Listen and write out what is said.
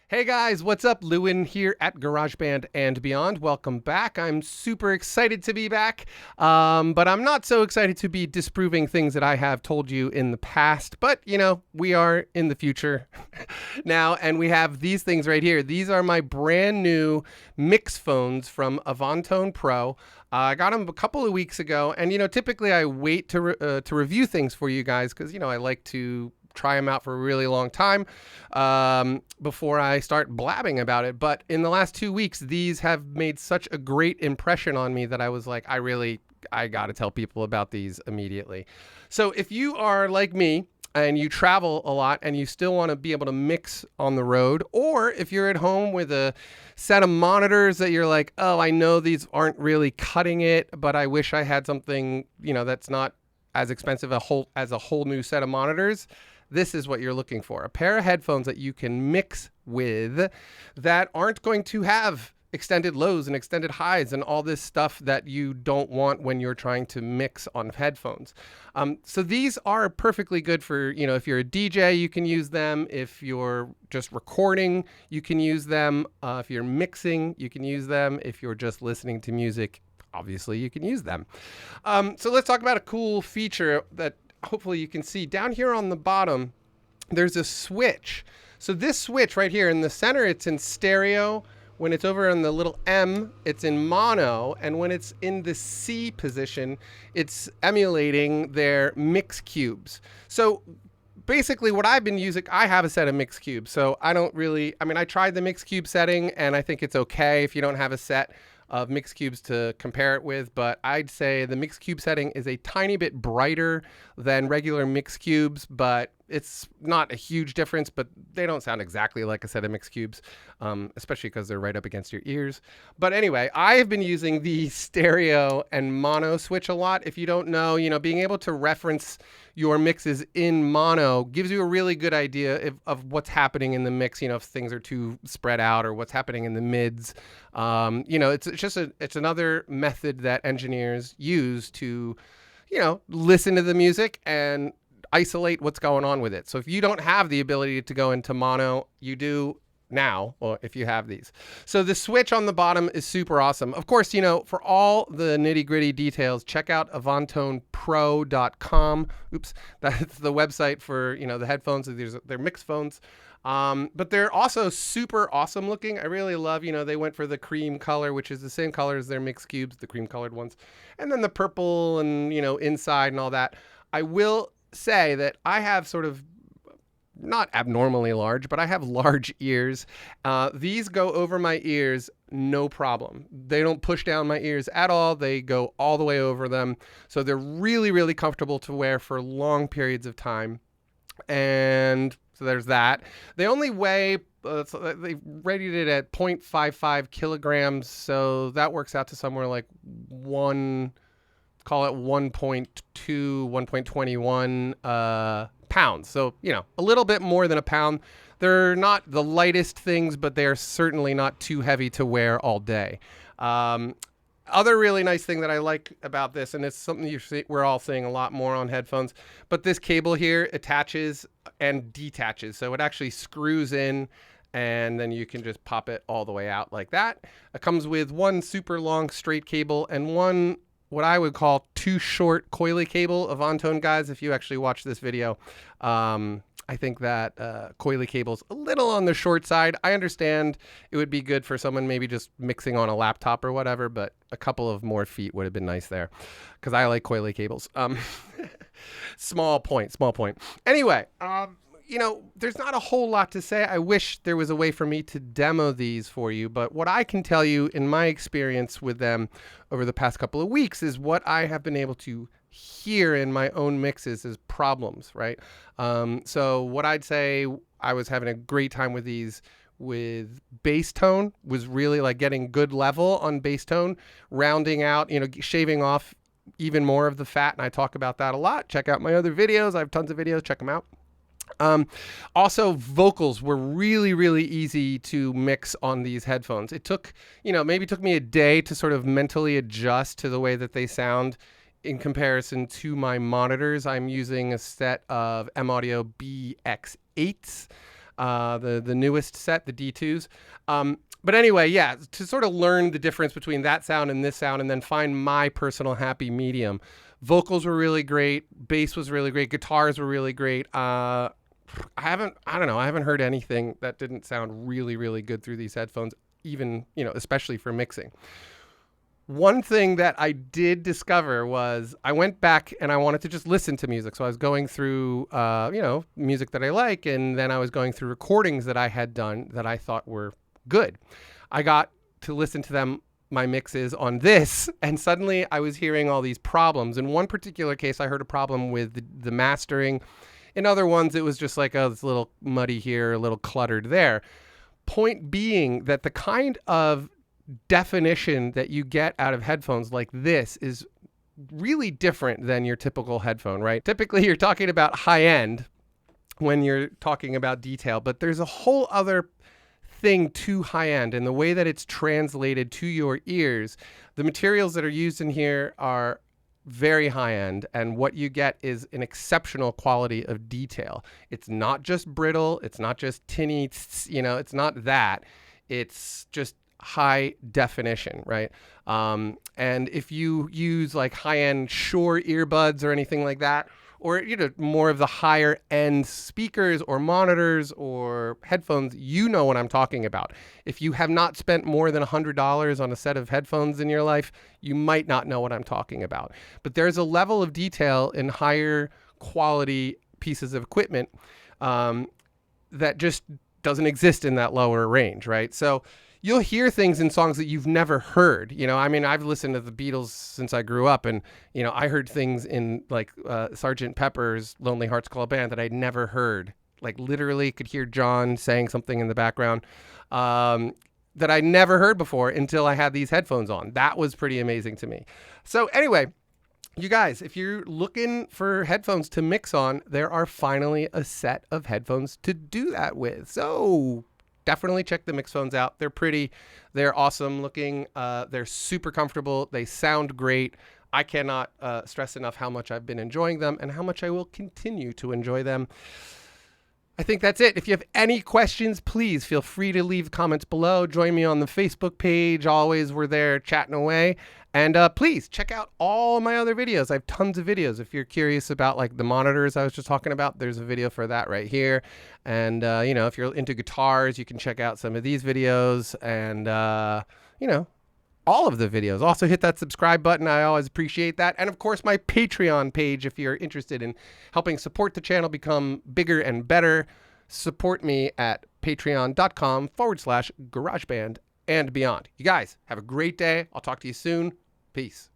Hey guys, what's up? Lewin here at Garageband and Beyond. Welcome back. I'm super excited to be back, but I'm not so excited to be disproving things that I have told you in the past. But, we are in the future now, and we have these things right here. These are my brand new MixPhones from Avantone Pro. I got them a couple of weeks ago, and, typically I wait to review things for you guys because, I like to try them out for a really long time before I start blabbing about it. But in the last 2 weeks, these have made such a great impression on me that I was like, I got to tell people about these immediately. So if you are like me and you travel a lot and you still want to be able to mix on the road, or if you're at home with a set of monitors that you're like, oh, I know these aren't really cutting it, but I wish I had something, that's not as expensive as a whole new set of monitors. This is what you're looking for. A pair of headphones that you can mix with that aren't going to have extended lows and extended highs and all this stuff that you don't want when you're trying to mix on headphones. So these are perfectly good for, if you're a DJ, you can use them. If you're just recording, you can use them. If you're mixing, you can use them. If you're just listening to music, obviously you can use them. So let's talk about a cool feature that hopefully you can see. Down here on the bottom, there's a switch. So this switch right here in the center, it's in stereo. When it's over on the little M, it's in mono. And when it's in the C position, it's emulating their mix cubes. So basically what I've been using, I have a set of mix cubes. So I tried the mix cube setting and I think it's okay if you don't have a set of mix cubes to compare it with, but I'd say the mix cube setting is a tiny bit brighter than regular mix cubes, but it's not a huge difference, but they don't sound exactly like a set of mix cubes, especially because they're right up against your ears. But anyway, I've been using the stereo and mono switch a lot. If you don't know, being able to reference your mixes in mono gives you a really good idea of what's happening in the mix, if things are too spread out or what's happening in the mids. It's another method that engineers use to, listen to the music and isolate what's going on with it. So if you don't have the ability to go into mono, you do now, or if you have these. So the switch on the bottom is super awesome. Of course, for all the nitty gritty details, check out avantonepro.com. Oops, that's the website for, the headphones. They're MixPhones. But they're also super awesome looking. I really love, they went for the cream color, which is the same color as their mix cubes, the cream colored ones. And then the purple and, inside and all that. I will say that I have sort of not abnormally large, but I have large ears. These go over my ears, no problem. They don't push down my ears at all. They go all the way over them. So they're really, really comfortable to wear for long periods of time. And so there's that. They only weigh, they rated it at 0.55 kilograms. So that works out to somewhere like call it 1.2, 1.21 pounds. So, a little bit more than a pound. They're not the lightest things, but they are certainly not too heavy to wear all day. Other really nice thing that I like about this, and it's something we're all seeing a lot more on headphones, but this cable here attaches and detaches. So it actually screws in and then you can just pop it all the way out like that. It comes with one super long straight cable and one what I would call too short coily cable. Avantone guys, if you actually watch this video, I think that coily cable's a little on the short side. I understand it would be good for someone maybe just mixing on a laptop or whatever, but a couple of more feet would have been nice there because I like coily cables. Small point. Anyway, there's not a whole lot to say. I wish there was a way for me to demo these for you, but what I can tell you in my experience with them over the past couple of weeks is what I have been able to hear in my own mixes is problems, right? So what I'd say, I was having a great time with these with bass tone, was really like getting good level on bass tone, rounding out, shaving off even more of the fat. And I talk about that a lot. Check out my other videos. I have tons of videos. Check them out. Also, vocals were really, really easy to mix on these headphones. It took, maybe took me a day to sort of mentally adjust to the way that they sound in comparison to my monitors. I'm using a set of M Audio BX8s. the newest set, the D2s. But anyway, yeah, to sort of learn the difference between that sound and this sound and then find my personal happy medium. Vocals were really great. Bass was really great. Guitars were really great. I haven't heard anything that didn't sound really, really good through these headphones, even, especially for mixing. One thing that I did discover was I went back and I wanted to just listen to music. So I was going through, music that I like, and then I was going through recordings that I had done that I thought were good. I got to listen to them, my mixes on this, and suddenly I was hearing all these problems. In one particular case, I heard a problem with the mastering. In other ones, it was just like, oh, it's a little muddy here, a little cluttered there. Point being that the kind of definition that you get out of headphones like this is really different than your typical headphone, right? Typically, you're talking about high end when you're talking about detail, but there's a whole other thing to high end and the way that it's translated to your ears. The materials that are used in here are very high end, and what you get is an exceptional quality of detail. It's not just brittle, it's not just tinny, it's not that. It's just high definition, right? And if you use like high-end Shure earbuds or anything like that, or more of the higher end speakers or monitors or headphones, you know what I'm talking about. If you have not spent more than $100 on a set of headphones in your life, you might not know what I'm talking about. But there's a level of detail in higher quality pieces of equipment that just doesn't exist in that lower range, right? So you'll hear things in songs that you've never heard. I've listened to the Beatles since I grew up, and, I heard things in like Sgt. Pepper's Lonely Hearts Club Band that I'd never heard. Like literally could hear John saying something in the background that I never heard before until I had these headphones on. That was pretty amazing to me. So anyway, you guys, if you're looking for headphones to mix on, there are finally a set of headphones to do that with. So definitely check the MixPhones out. They're pretty. They're awesome looking. They're super comfortable. They sound great. I cannot stress enough how much I've been enjoying them and how much I will continue to enjoy them. I think that's it. If you have any questions, please feel free to leave comments below. Join me on the Facebook page. Always, we're there chatting away. And please check out all my other videos. I have tons of videos. If you're curious about like the monitors I was just talking about, there's a video for that right here. And, if you're into guitars, you can check out some of these videos and, all of the videos. Also hit that subscribe button. I always appreciate that. And of course, my Patreon page, if you're interested in helping support the channel become bigger and better, support me at patreon.com/GaragebandandBeyond. You guys have a great day. I'll talk to you soon. Peace.